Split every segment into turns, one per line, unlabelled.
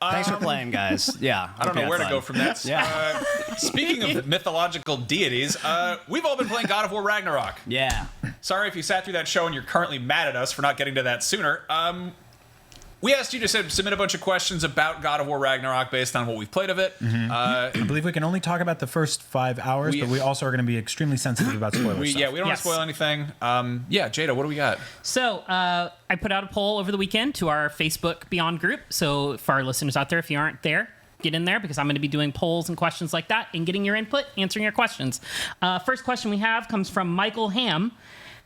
Thanks for playing, guys. Yeah.
I don't know where to go from that.
Yeah.
Speaking of mythological deities, we've all been playing God of War Ragnarok.
Yeah.
Sorry if you sat through that show and you're currently mad at us for not getting to that sooner. We asked you to submit a bunch of questions about God of War Ragnarok based on what we've played of it.
I believe we can only talk about the first 5 hours, but we also are going to be extremely sensitive about spoilers.
We don't want to spoil anything. Jada, what do we got?
So I put out a poll over the weekend to our Facebook Beyond group. So for our listeners out there, if you aren't there, get in there because I'm going to be doing polls and questions like that and getting your input, answering your questions. First question we have comes from Michael Ham.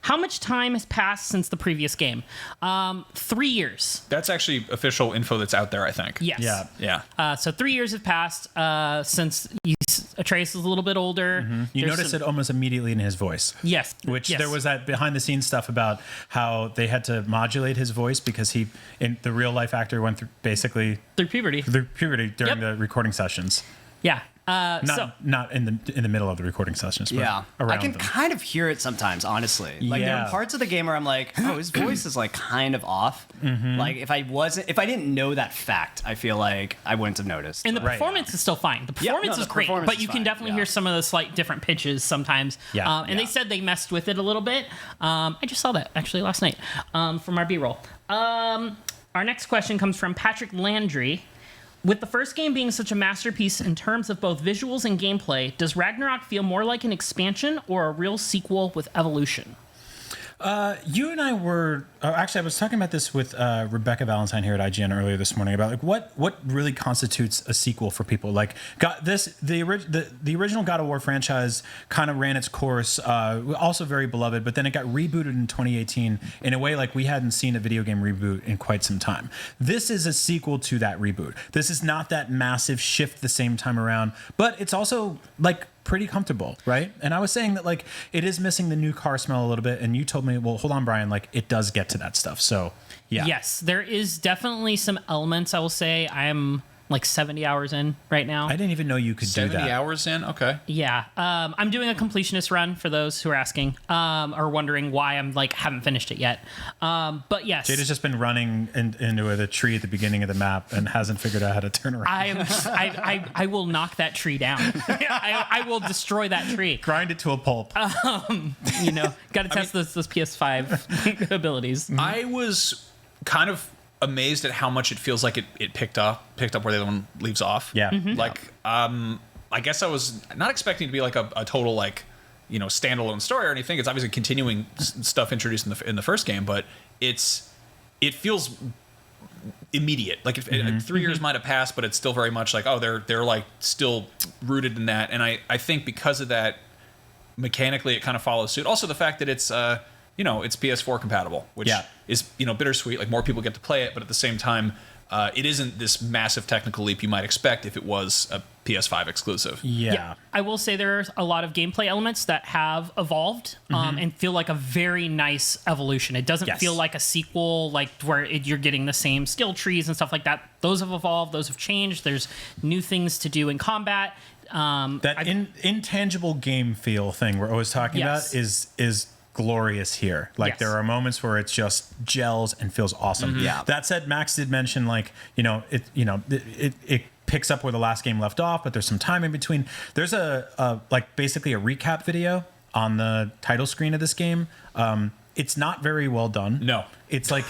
How much time has passed since the previous game? 3 years.
That's actually official info that's out there, I think.
Yes.
Yeah.
So 3 years have passed since Atreus is a little bit older.
Mm-hmm. You notice it almost immediately in his voice.
Yes.
There was that behind the scenes stuff about how they had to modulate his voice because he, in the real life actor, went through
through puberty
during the recording sessions.
Yeah.
Not in the middle of the recording sessions. But
Yeah.
around
I can
them.
kind of hear it sometimes, honestly. Like there are parts of the game where I'm like, oh, his voice is like kind of off.
Mm-hmm.
Like if I didn't know that fact, I feel like I wouldn't have noticed.
And the performance is still fine. The performance is great, but you can definitely hear some of the slight different pitches sometimes.
Yeah.
And they said they messed with it a little bit. I just saw that actually last night from our B-roll. Our next question comes from Patrick Landry. With the first game being such a masterpiece in terms of both visuals and gameplay, does Ragnarok feel more like an expansion or a real sequel with evolution?
You and I were actually. I was talking about this with Rebecca Valentine here at IGN earlier this morning about like what really constitutes a sequel for people. Like, the original God of War franchise kind of ran its course, also very beloved, but then it got rebooted in 2018 in a way like we hadn't seen a video game reboot in quite some time. This is a sequel to that reboot. This is not that massive shift the same time around, but it's also like pretty comfortable, right? And I was saying that like it is missing the new car smell a little bit, and you told me, well, hold on, Brian, like it does get to that stuff. So yeah.
Yes, there is definitely some elements. I will say I'm like 70 hours in right now.
I didn't even know you could do that.
70 hours in? Okay.
Yeah. I'm doing a completionist run for those who are asking or wondering why I'm like haven't finished it yet. But yes.
Jada's just been running into the tree at the beginning of the map and hasn't figured out how to turn around.
I will knock that tree down. I will destroy that tree.
Grind it to a pulp.
Got to test those PS5 abilities.
I was kind of amazed at how much it feels like it picked up where the other one leaves off.
Yeah.
Mm-hmm.
Like, I guess I was not expecting it to be like a total like, standalone story or anything. It's obviously continuing stuff introduced in the first game, but it feels immediate. Like 3 years might have passed, but it's still very much like, oh, they're like still rooted in that. And I think because of that, mechanically it kind of follows suit. Also the fact that it's it's PS4 compatible, which is bittersweet. Like more people get to play it, but at the same time, it isn't this massive technical leap you might expect if it was a PS5 exclusive.
Yeah.
I will say there's a lot of gameplay elements that have evolved and feel like a very nice evolution. It doesn't feel like a sequel, like where you're getting the same skill trees and stuff like that. Those have evolved. Those have changed. There's new things to do in combat.
Intangible game feel thing we're always talking about is glorious here. Like there are moments where it's just gels and feels awesome.
Yeah.
That said, Max did mention like, it picks up where the last game left off, but there's some time in between. There's basically a recap video on the title screen of this game. It's not very well done.
No.
It's like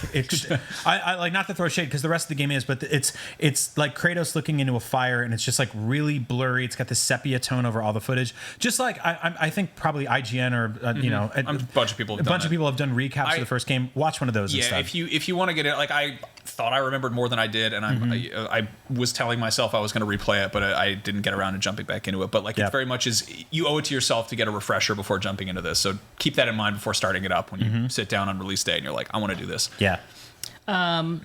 I like, not to throw shade because the rest of the game is, but it's like Kratos looking into a fire and it's just like really blurry. It's got this sepia tone over all the footage. Just like I think probably IGN or
a bunch of people
have done recaps of the first game. Watch one of those.
Yeah,
instead.
if you want to get it, like I thought I remembered more than I did, and I was telling myself I was going to replay it, but I didn't get around to jumping back into it. But like it very much is, you owe it to yourself to get a refresher before jumping into this. So keep that in mind before starting it up when you sit down on release day and you're like, I want to do this.
Yeah.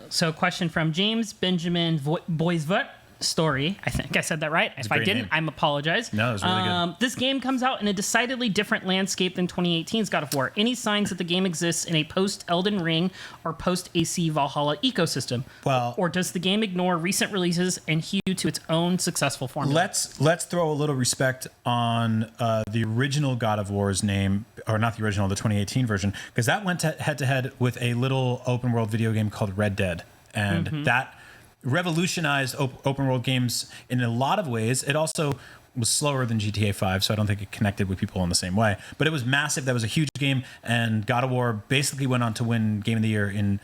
So a question from James Benjamin Boisvert. Story. I think I said that right. If I didn't, I apologize.
No, it was really good.
This game comes out in a decidedly different landscape than 2018's God of War. Any signs that the game exists in a post-Elden Ring or post-AC Valhalla ecosystem?
Well,
or does the game ignore recent releases and hew to its own successful formula?
Let's throw a little respect on the original God of War's name, or not the original, the 2018 version, because that went head to head with a little open world video game called Red Dead, and that revolutionized open world games in a lot of ways. It also was slower than GTA 5, so I don't think it connected with people in the same way. But it was massive. That was a huge game, and God of War basically went on to win Game of the Year in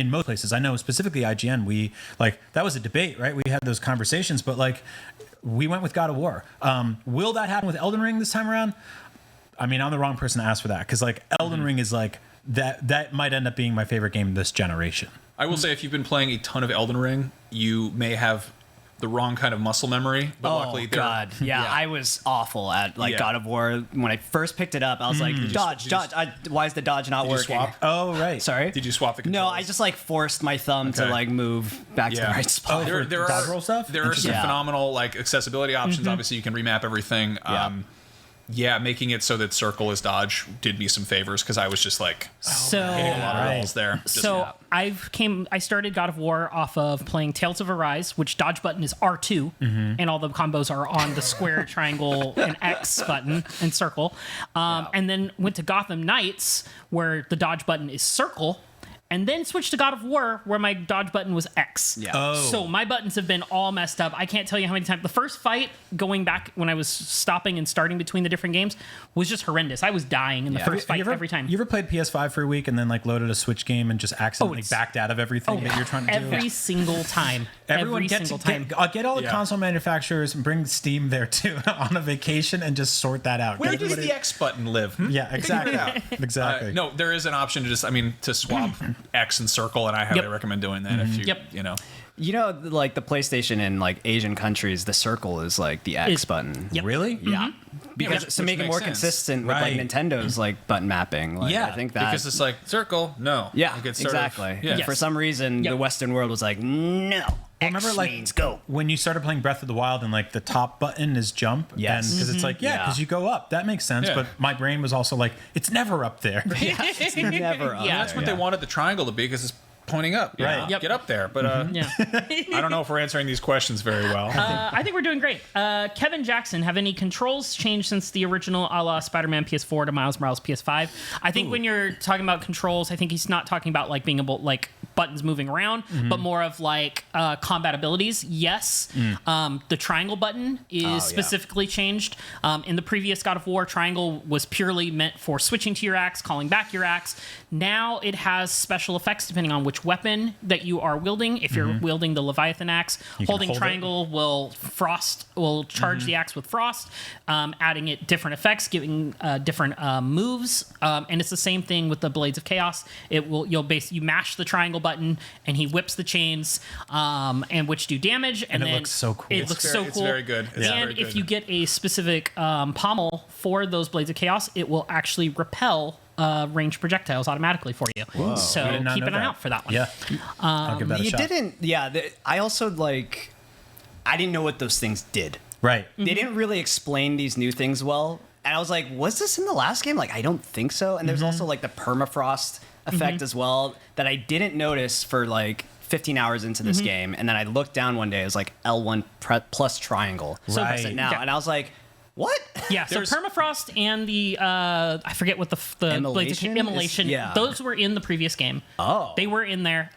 most places. I know specifically IGN, we like that was a debate, right? We had those conversations, but like we went with God of War. Will that happen with Elden Ring this time around? I mean, I'm the wrong person to ask for that because like Elden Ring is like that might end up being my favorite game this generation.
I will say if you've been playing a ton of Elden Ring, you may have the wrong kind of muscle memory, but luckily
God. Yeah, I was awful at God of War. When I first picked it up, I was like, dodge. Why is the dodge not working?
Swap?
Oh, right.
Sorry?
Did you swap the controls?
No, I just like forced my thumb to like move back to the right spot.
There
dodge roll stuff?
There are some phenomenal like accessibility options. Obviously, you can remap everything. Making it so that circle is dodge did me some favors because I was just like hitting a lot of rolls there.
I started God of War off of playing Tales of Arise, which dodge button is R2, and all the combos are on the square, triangle, and X button and circle. And then went to Gotham Knights, where the dodge button is circle. And then switched to God of War, where my dodge button was X.
Yeah.
Oh.
So my buttons have been all messed up. I can't tell you how many times. The first fight, going back when I was stopping and starting between the different games, was just horrendous. I was dying in the first fight every time.
You ever played PS5 for a week and then like loaded a Switch game and just accidentally backed out of everything that you're trying to do?
Every single time.
Everyone get all the console manufacturers and bring Steam there too on a vacation and just sort that out.
Where does the X button live?
Yeah, exactly. Exactly.
No, there is an option to to swap X and circle, and I highly recommend doing that if you,
like the PlayStation in like Asian countries, the circle is like the X button.
Really?
Yeah. Because to make it more consistent with like Nintendo's like button mapping. Like, I think that
because it's like circle, no.
Yeah,
like
exactly.
Yes.
For some reason, the Western world was like, no.
Remember, like
means go.
When you started playing Breath of the Wild and like the top button is jump,
yes,
because it's like because you go up. That makes sense. But my brain was also like, it's never up there.
It's never up.
Yeah,
that's what they wanted the triangle to be because it's pointing up.
Right.
Get up there. But I don't know if we're answering these questions very well.
I think we're doing great. Kevin Jackson, have any controls changed since the original a la Spider-Man PS4 to Miles Morales PS5? I think when you're talking about controls, I think he's not talking about like being able like buttons moving around, but more of like combat abilities. Yes, the triangle button is specifically changed. In the previous God of War, triangle was purely meant for switching to your axe, calling back your axe. Now it has special effects depending on which weapon that you are wielding. If you're wielding the Leviathan axe, holding triangle will charge the axe with frost, adding it different effects, giving different moves. And it's the same thing with the Blades of Chaos. You mash the triangle button and he whips the chains, and which do damage. And then
it looks so cool.
It looks so cool.
It's very good.
And if you get a specific pommel for those Blades of Chaos, it will actually repel range projectiles automatically for you. Whoa. So keep an eye out for that one.
Yeah, I'll give that a shot.
I also I didn't know what those things did.
Right.
They didn't really explain these new things well. And I was like, was this in the last game? Like, I don't think so. And there's also like the permafrost effect as well that I didn't notice for like 15 hours into this game. And then I looked down one day, it was like L1 plus triangle. So I press it now. And I was like, what?
Yeah, so permafrost and the I forget what the immolation. Those were in the previous game.
Oh,
they were in there.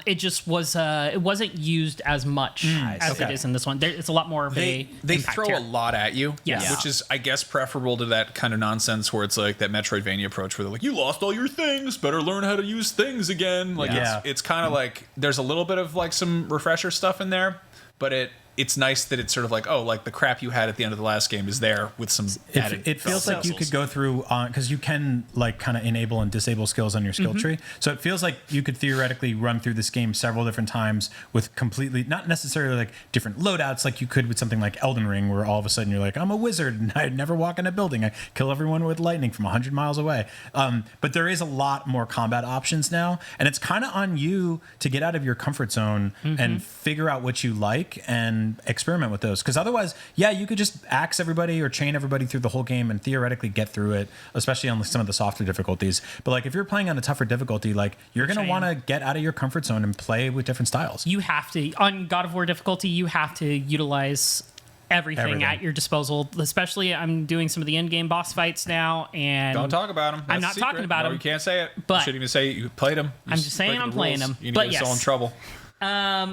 It just was it wasn't used as much as it is in this one. It's a lot more of
they throw a lot at you, which is I guess preferable to that kind of nonsense where it's like that Metroidvania approach where they're like, you lost all your things, better learn how to use things again. Like it's kind of like there's a little bit of like some refresher stuff in there, but it's nice that it's sort of like, oh, like the crap you had at the end of the last game is there with some added.
It feels like you could go through because you can like kind of enable and disable skills on your skill tree. So it feels like you could theoretically run through this game several different times with completely not necessarily like different loadouts like you could with something like Elden Ring, where all of a sudden you're like, I'm a wizard and I never walk in a building. I kill everyone with lightning from 100 miles away. But there is a lot more combat options now, and it's kind of on you to get out of your comfort zone and figure out what you like and experiment with those, because otherwise you could just axe everybody or chain everybody through the whole game and theoretically get through it, especially on some of the softer difficulties. But like if you're playing on a tougher difficulty, like you're going to want to get out of your comfort zone and play with different styles.
You have to, on God of War difficulty, you have to utilize everything at your disposal. Especially I'm doing some of the end game boss fights now, and
don't talk about them.
I'm not talking about them.
You can't say it.
But
you shouldn't even say you played them.
I'm just saying I'm playing them.
You need
but
to get in trouble.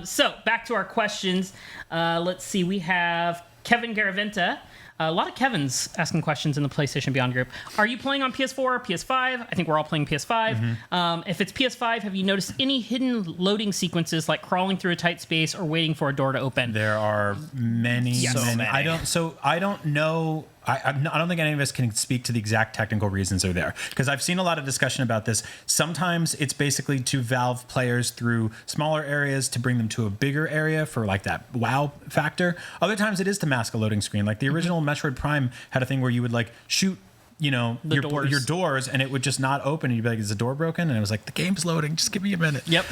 So back to our questions. Let's see. We have Kevin Garaventa. A lot of Kevin's asking questions in the PlayStation Beyond group. Are you playing on PS4 or PS5? I think we're all playing PS5. If it's PS5, have you noticed any hidden loading sequences like crawling through a tight space or waiting for a door to open?
There are many,
So many.
I don't know. I don't think any of us can speak to the exact technical reasons they're there, because I've seen a lot of discussion about this. Sometimes it's basically to Valve players through smaller areas to bring them to a bigger area for like that wow factor. Other times it is to mask a loading screen. Like the original Metroid Prime had a thing where you would like shoot, your doors, and it would just not open. And you'd be like, "Is the door broken?" And it was like, "The game's loading. Just give me a minute."
Yep.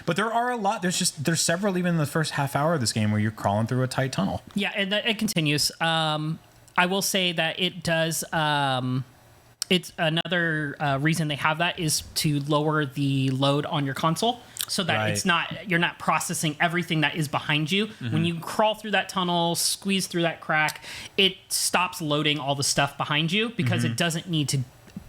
But there are a lot. There's several even in the first half hour of this game where you're crawling through a tight tunnel.
Yeah, and it continues. I will say that it does. It's another reason they have that is to lower the load on your console, so that you're not processing everything that is behind you. When you crawl through that tunnel, squeeze through that crack, it stops loading all the stuff behind you because it doesn't need to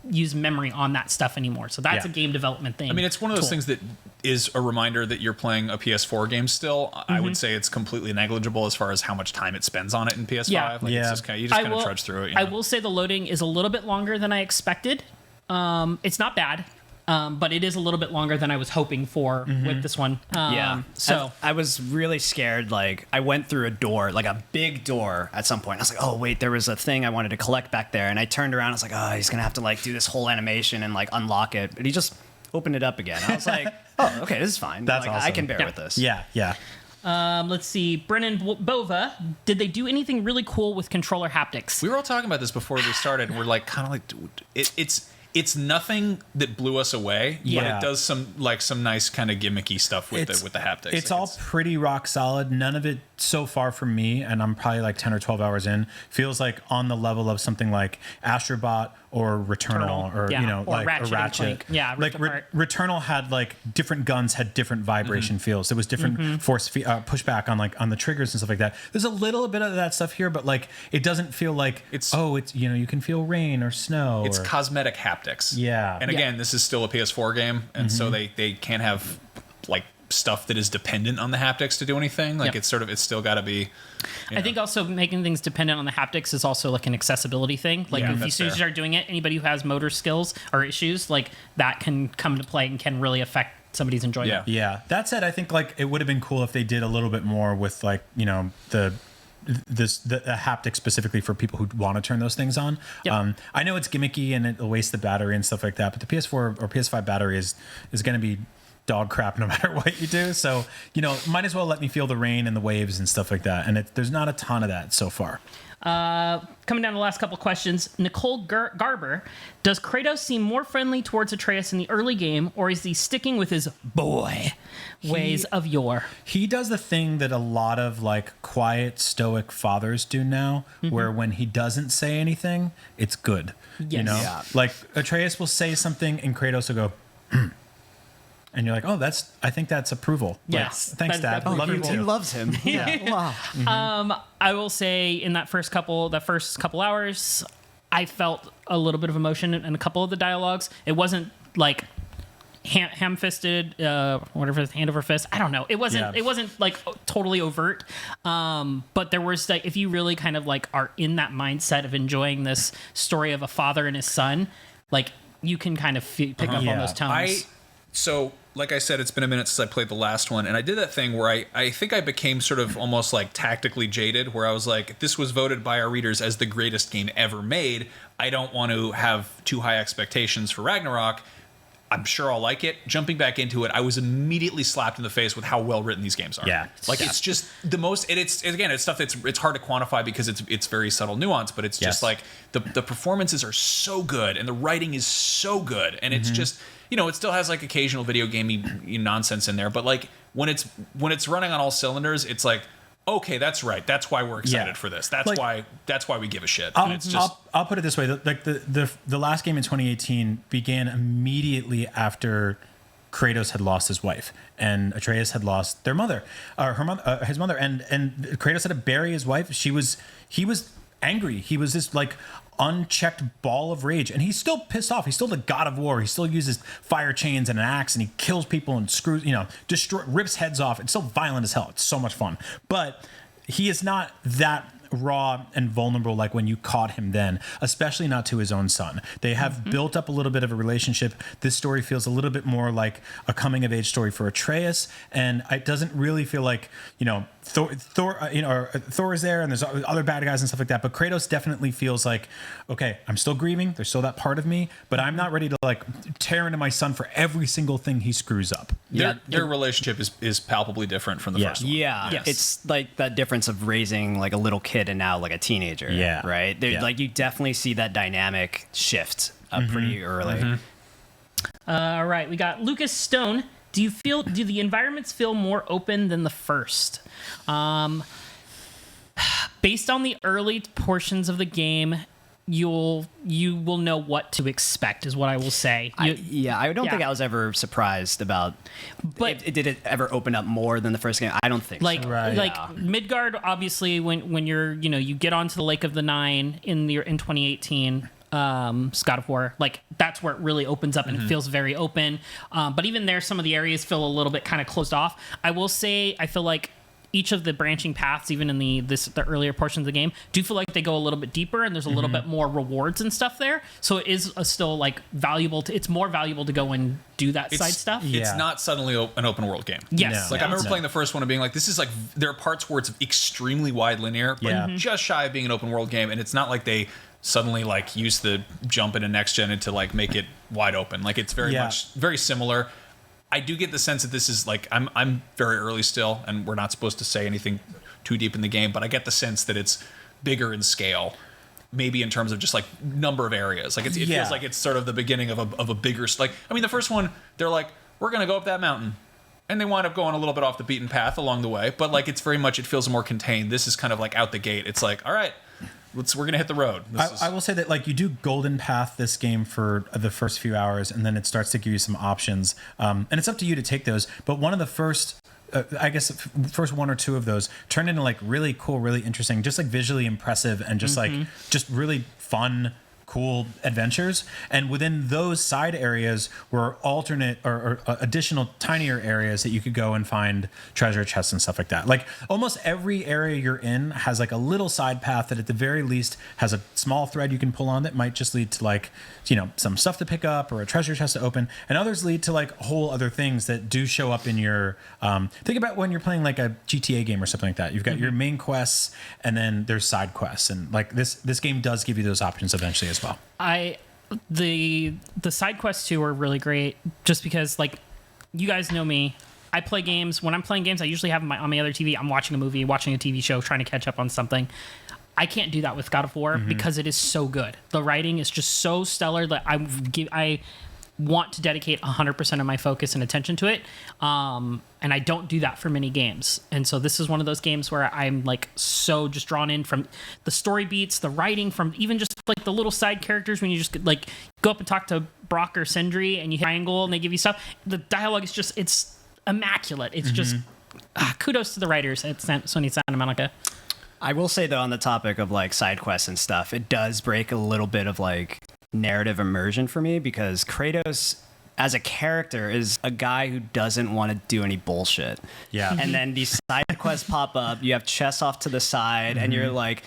use memory on that stuff anymore. So that's a game development thing.
I mean, it's one of those things that is a reminder that you're playing a PS4 game still. I would say it's completely negligible as far as how much time it spends on it in PS5.
Yeah.
It's just you just kind of trudge through it.
I will say the loading is a little bit longer than I expected. It's not bad. But it is a little bit longer than I was hoping for with this one. So
I was really scared. Like I went through a door, like a big door at some point. I was like, oh wait, there was a thing I wanted to collect back there. And I turned around. I was like, oh, he's gonna have to like do this whole animation and like unlock it. But he just opened it up again. I was like, oh, okay, this is fine.
That's
like,
awesome.
I can bear with this.
Yeah.
let's see. Brennan Bova, did they do anything really cool with controller haptics?
We were all talking about this before we started, and we're like, kind of like, it's nothing that blew us away, but
Yeah.
it does some nice kind of gimmicky stuff with the haptics.
It's all pretty rock solid. None of it so far from me, and I'm probably like 10 or 12 hours in, feels like on the level of something like Astrobot or Returnal or
or
like
Ratchet
a
and
Ratchet.
Clank. Yeah,
like Returnal had like different guns had different vibration feels. There was different force pushback on the triggers and stuff like that. There's a little bit of that stuff here, but like it doesn't feel like it's you can feel rain or snow.
It's cosmetic haptics.
Yeah.
And again, this is still a PS4 game, and so they can't have like stuff that is dependent on the haptics to do anything. Like it's still got to be.
I think also making things dependent on the haptics is also like an accessibility thing. Like if you soon as you start doing it, anybody who has motor skills or issues like that can come to play and can really affect somebody's enjoyment.
Yeah. That said, I think like it would have been cool if they did a little bit more with like the haptic specifically for people who want to turn those things on.
Yep.
I know it's gimmicky and it'll waste the battery and stuff like that, but the PS4 or PS5 battery is going to be dog crap no matter what you do. So, might as well let me feel the rain and the waves and stuff like that. And there's not a ton of that so far.
Coming down to the last couple questions. Nicole Garber, does Kratos seem more friendly towards Atreus in the early game, or is he sticking with his boy ways of yore?
He does the thing that a lot of like quiet stoic fathers do now, where when he doesn't say anything, it's good.
Yes.
Yeah.
Like Atreus will say something and Kratos will go, and you're like, oh, I think that's approval.
Yes.
Like, thanks, Dad.
That's
Love you
He
too.
loves him. Yeah. Wow.
I will say in the first couple hours, I felt a little bit of emotion in a couple of the dialogues. It wasn't like ham-fisted, whatever, hand over fist. I don't know. It wasn't. It wasn't like totally overt. But there was like, if you really kind of like are in that mindset of enjoying this story of a father and his son, like you can kind of pick up on those tones.
So, like I said, it's been a minute since I played the last one, and I did that thing where I think I became sort of almost like tactically jaded, where I was like, this was voted by our readers as the greatest game ever made. I don't want to have too high expectations for Ragnarok. I'm sure I'll like it. Jumping back into it, I was immediately slapped in the face with how well written these games are.
Yeah.
It's just the most. It's stuff it's hard to quantify because it's very subtle nuance, but it's just like the performances are so good and the writing is so good, and it's just it still has like occasional video gamey nonsense in there, but like when it's running on all cylinders, it's like, okay, that's right. That's why we're excited for this. That's why we give a shit. And it's just
I'll put it this way: like the last game in 2018 began immediately after Kratos had lost his wife and Atreus had lost their mother, his mother, and Kratos had to bury his wife. He was angry. He was this like unchecked ball of rage, and he's still pissed off. He's still the god of war. He still uses fire chains and an axe, and he kills people and screws, rips heads off. It's still violent as hell. It's so much fun, but he is not that raw and vulnerable like when you caught him then, especially not to his own son. They have built up a little bit of a relationship. This story feels a little bit more like a coming of age story for Atreus, and it doesn't really feel like Thor is there and there's other bad guys and stuff like that, but Kratos definitely feels like, okay, I'm still grieving, there's still that part of me, but I'm not ready to like tear into my son for every single thing he screws up.
Their relationship is palpably different from the first one.
Yeah,
Yes.
It's like that difference of raising like a little kid and now like a teenager.
Yeah.
Right? Like you definitely see that dynamic shift pretty early.
All right, we got Lucas Stone. Do the environments feel more open than the first? Based on the early portions of the game, you will know what to expect, is what I will say.
I don't think I was ever surprised about.
But
did it ever open up more than the first game? I don't think
like
so.
Right.
Midgard, obviously, when you're you get onto the Lake of the Nine in 2018. God of War, like that's where it really opens up and it feels very open. But even there, some of the areas feel a little bit kind of closed off. I will say, I feel like each of the branching paths, even in the earlier portions of the game, do feel like they go a little bit deeper and there's a little bit more rewards and stuff there. So it is still like valuable. It's more valuable to go and do that side stuff.
It's not suddenly an open world game.
Yes.
Like I remember playing the first one and being like, this is like, there are parts where it's extremely wide linear, but just shy of being an open world game. And it's not like they suddenly like use the jump into next gen to like make it wide open. Like it's very much very similar. I do get the sense that this is like, I'm very early still, and we're not supposed to say anything too deep in the game, but I get the sense that it's bigger in scale, maybe in terms of just like number of areas. Like it feels like it's sort of the beginning of a bigger, like, I mean, the first one, they're like, we're going to go up that mountain. And they wind up going a little bit off the beaten path along the way, but like, it's very much, it feels more contained. This is kind of like out the gate. It's like, all right, we're gonna hit the road.
I will say that like you do golden path this game for the first few hours, and then it starts to give you some options, and it's up to you to take those. But one of the first first one or two of those turned into like really cool, really interesting, just like visually impressive, and just like just really fun, cool adventures. And within those side areas were alternate or additional tinier areas that you could go and find treasure chests and stuff like that. Like almost every area you're in has like a little side path that at the very least has a small thread you can pull on that might just lead to like, some stuff to pick up or a treasure chest to open, and others lead to like whole other things that do show up in your think about when you're playing like a GTA game or something like that. You've got your main quests, and then there's side quests, and like this game does give you those options eventually as well.
The side quests too are really great, just because like you guys know me. I play games. When I'm playing games, I usually have on my other TV. I'm watching a movie, watching a TV show, trying to catch up on something. I can't do that with God of War because it is so good. The writing is just so stellar that I want to dedicate 100% of my focus and attention to it. And I don't do that for many games. And so this is one of those games where I'm like so just drawn in from the story beats, the writing, from even just like the little side characters when you just like go up and talk to Brock or Sindri and you hit triangle and they give you stuff. The dialogue is just, it's immaculate. It's just kudos to the writers at Sony Santa Monica.
I will say though, on the topic of like side quests and stuff, it does break a little bit of like narrative immersion for me, because Kratos as a character is a guy who doesn't want to do any bullshit.
Yeah.
And then these side quests pop up, you have chests off to the side, and you're like,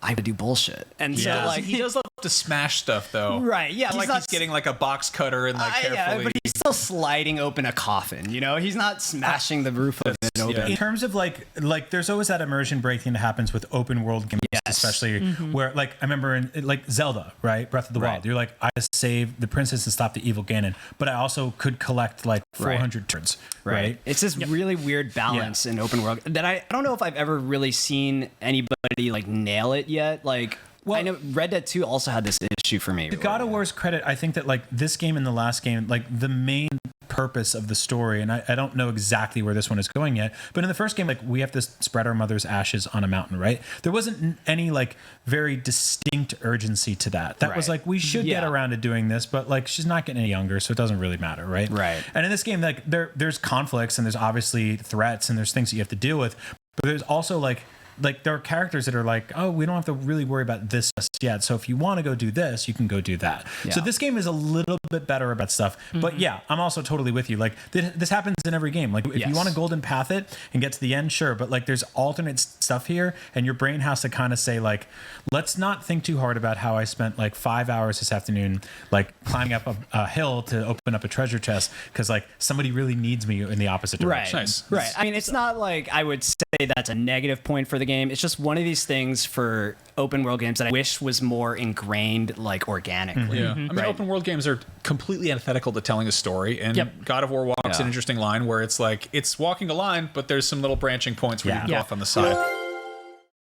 I have to do bullshit. And so like
he does love to smash stuff though.
Right, yeah.
Like he's getting like a box cutter and like carefully.
Yeah, but he's still sliding open a coffin, He's not smashing the roof of it open.
In terms of like there's always that immersion breaking that happens with open world games, especially where like I remember in like Zelda, right? Breath of the Wild. You're like, I just saved the princess and stopped the evil Ganon, but I also could collect like 400 turns. Right.
It's this really weird balance in open world that I don't know if I've ever really seen anybody like nail it yet. Like, I know Red Dead 2 also had this issue for me.
To God of War's credit, I think that like this game and the last game, like the main purpose of the story, and I don't know exactly where this one is going yet, but in the first game, like we have to spread our mother's ashes on a mountain, right? There wasn't any like very distinct urgency to that. That was like, we should get around to doing this, but like she's not getting any younger, so it doesn't really matter, right?
Right.
And in this game, like there's conflicts and there's obviously threats and there's things that you have to deal with, but there's also like like there are characters that are like, oh, we don't have to really worry about this just yet. So if you want to go do this, you can go do that.
Yeah.
So this game is a little bit better about stuff. But yeah, I'm also totally with you. Like this happens in every game. Like if you want to golden path it and get to the end, sure. But like there's alternate stuff here, and your brain has to kind of say like, let's not think too hard about how I spent like 5 hours this afternoon, like climbing up a hill to open up a treasure chest because like somebody really needs me in the opposite direction.
Nice.
Right. I mean, it's not like I would say that's a negative point for the game. It's just one of these things for open world games that I wish was more ingrained, like organically.
Yeah. I mean, open world games are completely antithetical to telling a story, and God of War walks an interesting line where it's like it's walking a line, but there's some little branching points where you can go off on the side.